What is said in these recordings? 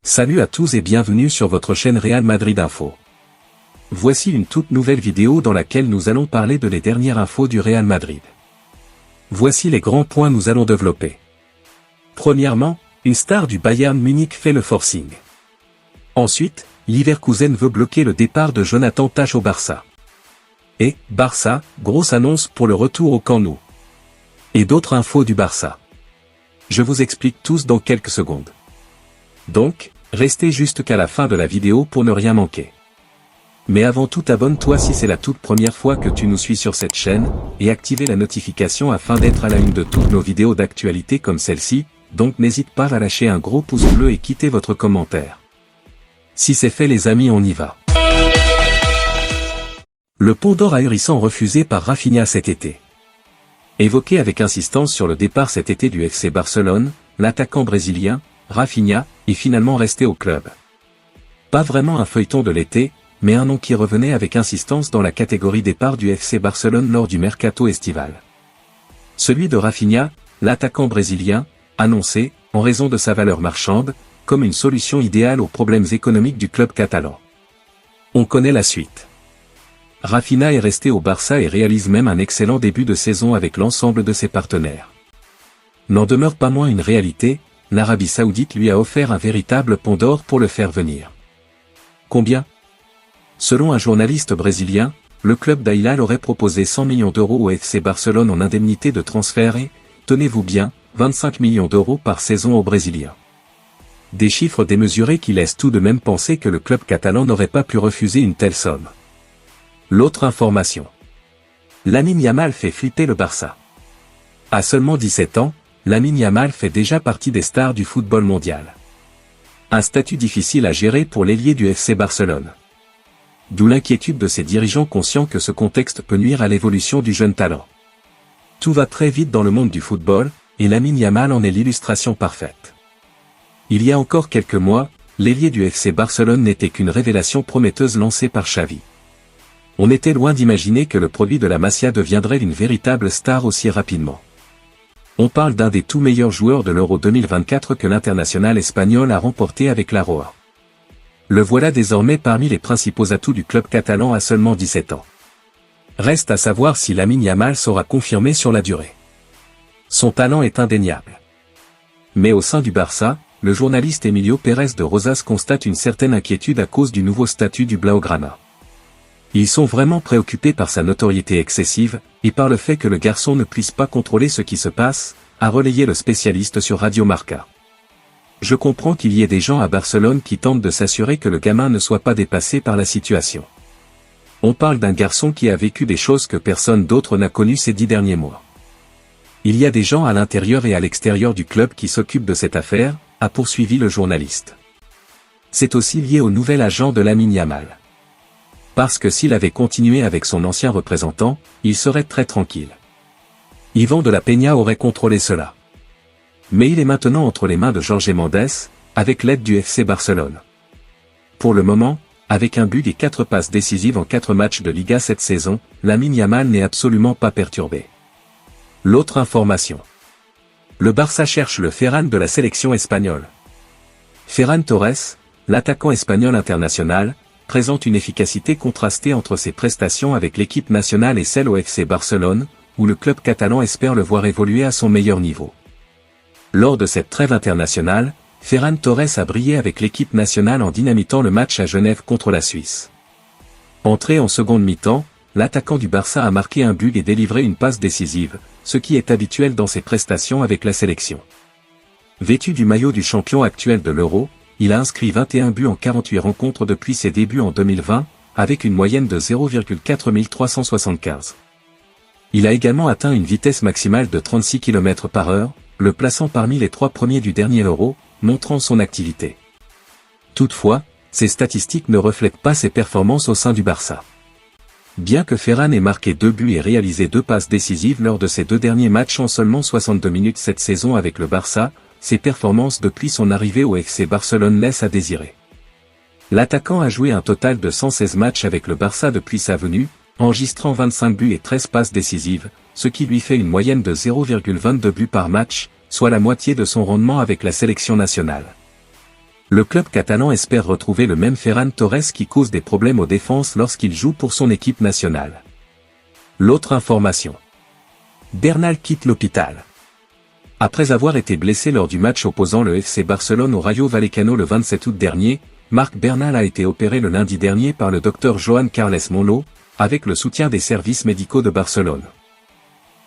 Salut à tous et bienvenue sur votre chaîne Real Madrid Info. Voici une toute nouvelle vidéo dans laquelle nous allons parler de les dernières infos du Real Madrid. Voici les grands points nous allons développer. Premièrement, une star du Bayern Munich fait le forcing. Ensuite, Leverkusen veut bloquer le départ de Jonathan Tah au Barça. Et, Barça, grosse annonce pour le retour au Camp Nou. Et d'autres infos du Barça. Je vous explique tous dans quelques secondes. Donc, restez juste qu'à la fin de la vidéo pour ne rien manquer. Mais avant tout, abonne-toi si c'est la toute première fois que tu nous suis sur cette chaîne, et activez la notification afin d'être à la une de toutes nos vidéos d'actualité comme celle-ci, donc n'hésite pas à lâcher un gros pouce bleu et quitter votre commentaire. Si c'est fait les amis, on y va. Le Pont d'Or ahurissant refusé par Rafinha cet été. Évoqué avec insistance sur le départ cet été du FC Barcelone, l'attaquant brésilien, Rafinha, est finalement resté au club. Pas vraiment un feuilleton de l'été, mais un nom qui revenait avec insistance dans la catégorie départ du FC Barcelone lors du mercato estival. Celui de Rafinha, l'attaquant brésilien, annoncé, en raison de sa valeur marchande, comme une solution idéale aux problèmes économiques du club catalan. On connaît la suite. Rafinha est resté au Barça et réalise même un excellent début de saison avec l'ensemble de ses partenaires. N'en demeure pas moins une réalité, l'Arabie Saoudite lui a offert un véritable pont d'or pour le faire venir. Combien ? Selon un journaliste brésilien, le club d'Al Hilal aurait proposé 100 millions d'euros au FC Barcelone en indemnité de transfert et, tenez-vous bien, 25 millions d'euros par saison aux Brésiliens. Des chiffres démesurés qui laissent tout de même penser que le club catalan n'aurait pas pu refuser une telle somme. L'autre information. Lamine Yamal fait flipper le Barça. À seulement 17 ans, Lamine Yamal fait déjà partie des stars du football mondial. Un statut difficile à gérer pour l'ailier du FC Barcelone. D'où l'inquiétude de ses dirigeants conscients que ce contexte peut nuire à l'évolution du jeune talent. Tout va très vite dans le monde du football, et Lamine Yamal en est l'illustration parfaite. Il y a encore quelques mois, l'ailier du FC Barcelone n'était qu'une révélation prometteuse lancée par Xavi. On était loin d'imaginer que le produit de la Masia deviendrait une véritable star aussi rapidement. On parle d'un des tout meilleurs joueurs de l'Euro 2024 que l'international espagnol a remporté avec la Roja. Le voilà désormais parmi les principaux atouts du club catalan à seulement 17 ans. Reste à savoir si Lamine Yamal saura confirmer sur la durée. Son talent est indéniable. Mais au sein du Barça, le journaliste Emilio Pérez de Rosas constate une certaine inquiétude à cause du nouveau statut du Blaugrana. Ils sont vraiment préoccupés par sa notoriété excessive, et par le fait que le garçon ne puisse pas contrôler ce qui se passe, a relayé le spécialiste sur Radio Marca. Je comprends qu'il y ait des gens à Barcelone qui tentent de s'assurer que le gamin ne soit pas dépassé par la situation. On parle d'un garçon qui a vécu des choses que personne d'autre n'a connues ces 10 derniers mois. Il y a des gens à l'intérieur et à l'extérieur du club qui s'occupent de cette affaire, a poursuivi le journaliste. C'est aussi lié au nouvel agent de Lamine Yamal. Parce que s'il avait continué avec son ancien représentant, il serait très tranquille. Yvan de la Peña aurait contrôlé cela. Mais il est maintenant entre les mains de Jorge Mendes, avec l'aide du FC Barcelone. Pour le moment, avec un but et 4 passes décisives en 4 matchs de Liga cette saison, Lamine Yamal n'est absolument pas perturbé. L'autre information. Le Barça cherche le Ferran de la sélection espagnole. Ferran Torres, l'attaquant espagnol international, présente une efficacité contrastée entre ses prestations avec l'équipe nationale et celle au FC Barcelone, où le club catalan espère le voir évoluer à son meilleur niveau. Lors de cette trêve internationale, Ferran Torres a brillé avec l'équipe nationale en dynamitant le match à Genève contre la Suisse. Entré en seconde mi-temps, l'attaquant du Barça a marqué un but et délivré une passe décisive, ce qui est habituel dans ses prestations avec la sélection. Vêtu du maillot du champion actuel de l'Euro, il a inscrit 21 buts en 48 rencontres depuis ses débuts en 2020, avec une moyenne de 0,4375. Il a également atteint une vitesse maximale de 36 km/h, le plaçant parmi les 3 premiers du dernier Euro, montrant son activité. Toutefois, ces statistiques ne reflètent pas ses performances au sein du Barça. Bien que Ferran ait marqué 2 buts et réalisé 2 passes décisives lors de ses 2 derniers matchs en seulement 62 minutes cette saison avec le Barça, ses performances depuis son arrivée au FC Barcelone laissent à désirer. L'attaquant a joué un total de 116 matchs avec le Barça depuis sa venue, enregistrant 25 buts et 13 passes décisives, ce qui lui fait une moyenne de 0,22 buts par match, soit la moitié de son rendement avec la sélection nationale. Le club catalan espère retrouver le même Ferran Torres qui cause des problèmes aux défenses lorsqu'il joue pour son équipe nationale. L'autre information. Bernal quitte l'hôpital. Après avoir été blessé lors du match opposant le FC Barcelone au Rayo Vallecano le 27 août dernier, Marc Bernal a été opéré le lundi dernier par le docteur Joan Carles Monlo, avec le soutien des services médicaux de Barcelone.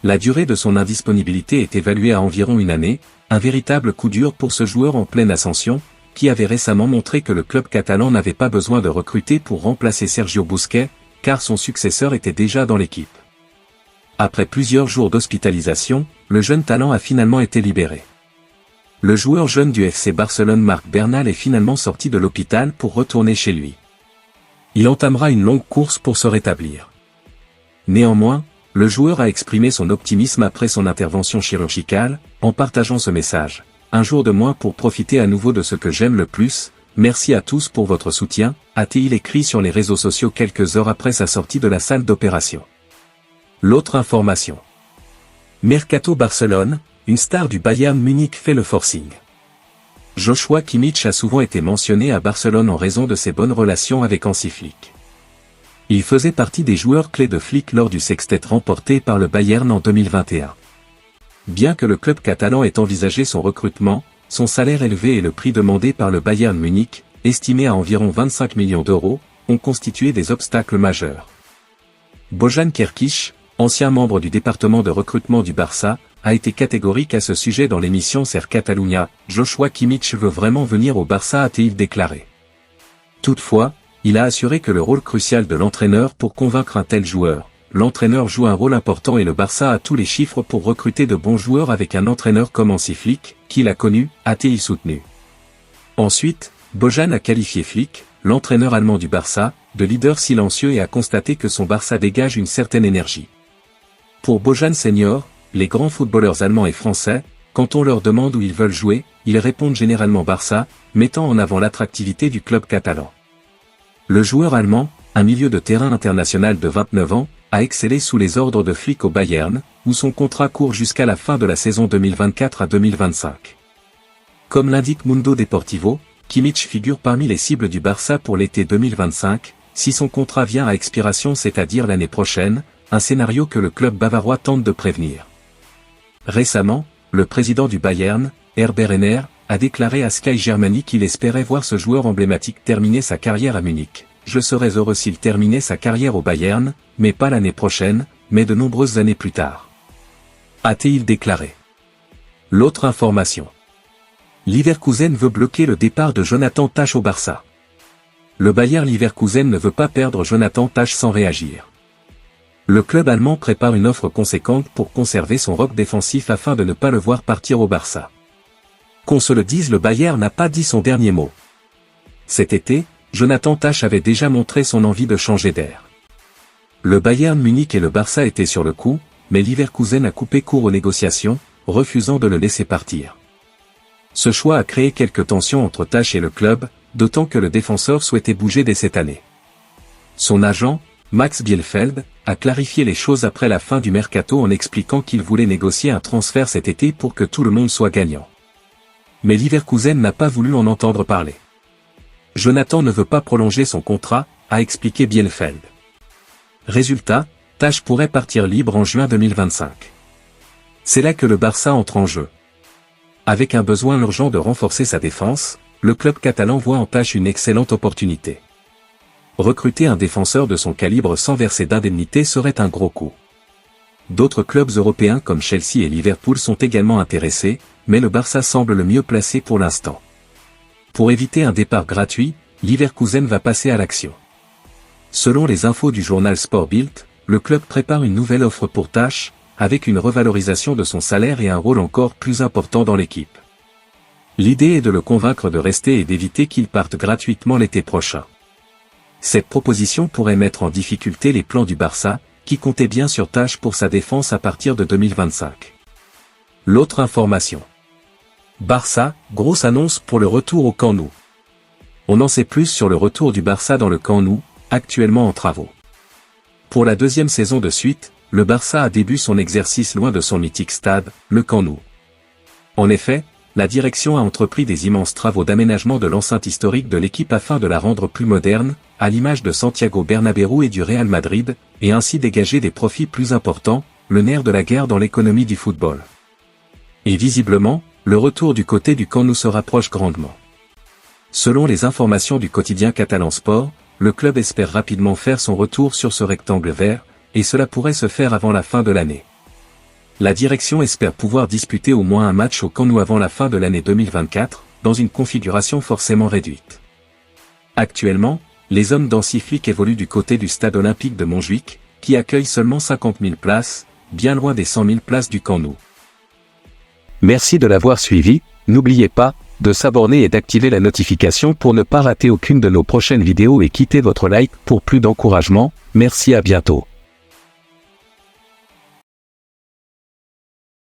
La durée de son indisponibilité est évaluée à environ une année, un véritable coup dur pour ce joueur en pleine ascension, qui avait récemment montré que le club catalan n'avait pas besoin de recruter pour remplacer Sergio Busquets, car son successeur était déjà dans l'équipe. Après plusieurs jours d'hospitalisation, le jeune talent a finalement été libéré. Le joueur jeune du FC Barcelone Marc Bernal est finalement sorti de l'hôpital pour retourner chez lui. Il entamera une longue course pour se rétablir. Néanmoins, le joueur a exprimé son optimisme après son intervention chirurgicale, en partageant ce message. Un jour de moins pour profiter à nouveau de ce que j'aime le plus, merci à tous pour votre soutien, a-t-il écrit sur les réseaux sociaux quelques heures après sa sortie de la salle d'opération. L'autre information. Mercato Barcelone, une star du Bayern Munich fait le forcing. Joshua Kimmich a souvent été mentionné à Barcelone en raison de ses bonnes relations avec Hansi Flick. Il faisait partie des joueurs clés de Flick lors du sextet remporté par le Bayern en 2021. Bien que le club catalan ait envisagé son recrutement, son salaire élevé et le prix demandé par le Bayern Munich, estimé à environ 25 millions d'euros, ont constitué des obstacles majeurs. Bojan Kerkić, ancien membre du département de recrutement du Barça, a été catégorique à ce sujet dans l'émission Ser Catalunya. Joshua Kimmich veut vraiment venir au Barça, a-t-il déclaré. Toutefois, il a assuré que le rôle crucial de l'entraîneur pour convaincre un tel joueur. L'entraîneur joue un rôle important et le Barça a tous les chiffres pour recruter de bons joueurs avec un entraîneur comme Hansi Flick, qu'il a connu, a-t-il soutenu. Ensuite, Bojan a qualifié Flick, l'entraîneur allemand du Barça, de leader silencieux et a constaté que son Barça dégage une certaine énergie. Pour Bojan Senior, les grands footballeurs allemands et français, quand on leur demande où ils veulent jouer, ils répondent généralement Barça, mettant en avant l'attractivité du club catalan. Le joueur allemand, un milieu de terrain international de 29 ans, a excellé sous les ordres de Flick au Bayern, où son contrat court jusqu'à la fin de la saison 2024 à 2025. Comme l'indique Mundo Deportivo, Kimmich figure parmi les cibles du Barça pour l'été 2025, si son contrat vient à expiration, c'est-à-dire l'année prochaine, un scénario que le club bavarois tente de prévenir. Récemment, le président du Bayern, Herbert Renner, a déclaré à Sky Germany qu'il espérait voir ce joueur emblématique terminer sa carrière à Munich. Je serais heureux s'il terminait sa carrière au Bayern, mais pas l'année prochaine, mais de nombreuses années plus tard. A-t-il déclaré. L'autre information. Leverkusen veut bloquer le départ de Jonathan Tah au Barça. Le Bayer Leverkusen ne veut pas perdre Jonathan Tah sans réagir. Le club allemand prépare une offre conséquente pour conserver son roc défensif afin de ne pas le voir partir au Barça. Qu'on se le dise, le Bayern n'a pas dit son dernier mot. Cet été, Jonathan Tah avait déjà montré son envie de changer d'air. Le Bayern Munich et le Barça étaient sur le coup, mais Leverkusen a coupé court aux négociations, refusant de le laisser partir. Ce choix a créé quelques tensions entre Tah et le club, d'autant que le défenseur souhaitait bouger dès cette année. Son agent, Max Bielefeld, a clarifié les choses après la fin du mercato en expliquant qu'il voulait négocier un transfert cet été pour que tout le monde soit gagnant. Mais Leverkusen n'a pas voulu en entendre parler. Jonathan ne veut pas prolonger son contrat, a expliqué Bielefeld. Résultat, Tah pourrait partir libre en juin 2025. C'est là que le Barça entre en jeu. Avec un besoin urgent de renforcer sa défense, le club catalan voit en Tah une excellente opportunité. Recruter un défenseur de son calibre sans verser d'indemnité serait un gros coup. D'autres clubs européens comme Chelsea et Liverpool sont également intéressés, mais le Barça semble le mieux placé pour l'instant. Pour éviter un départ gratuit, Leverkusen va passer à l'action. Selon les infos du journal Sport Bild, le club prépare une nouvelle offre pour Tah, avec une revalorisation de son salaire et un rôle encore plus important dans l'équipe. L'idée est de le convaincre de rester et d'éviter qu'il parte gratuitement l'été prochain. Cette proposition pourrait mettre en difficulté les plans du Barça, qui comptait bien sur Tah pour sa défense à partir de 2025. L'autre information. Barça, grosse annonce pour le retour au Camp Nou. On en sait plus sur le retour du Barça dans le Camp Nou, actuellement en travaux. Pour la deuxième saison de suite, le Barça a débuté son exercice loin de son mythique stade, le Camp Nou. En effet, la direction a entrepris des immenses travaux d'aménagement de l'enceinte historique de l'équipe afin de la rendre plus moderne, à l'image de Santiago Bernabéu et du Real Madrid, et ainsi dégager des profits plus importants, le nerf de la guerre dans l'économie du football. Et visiblement, le retour du côté du Camp Nou se rapproche grandement. Selon les informations du quotidien catalan Sport, le club espère rapidement faire son retour sur ce rectangle vert, et cela pourrait se faire avant la fin de l'année. La direction espère pouvoir disputer au moins un match au Camp Nou avant la fin de l'année 2024, dans une configuration forcément réduite. Actuellement, les hommes d'Hansi Flick évoluent du côté du stade olympique de Montjuïc, qui accueille seulement 50 000 places, bien loin des 100 000 places du Camp Nou. Merci de l'avoir suivi, n'oubliez pas de s'abonner et d'activer la notification pour ne pas rater aucune de nos prochaines vidéos et quittez votre like pour plus d'encouragement, merci à bientôt.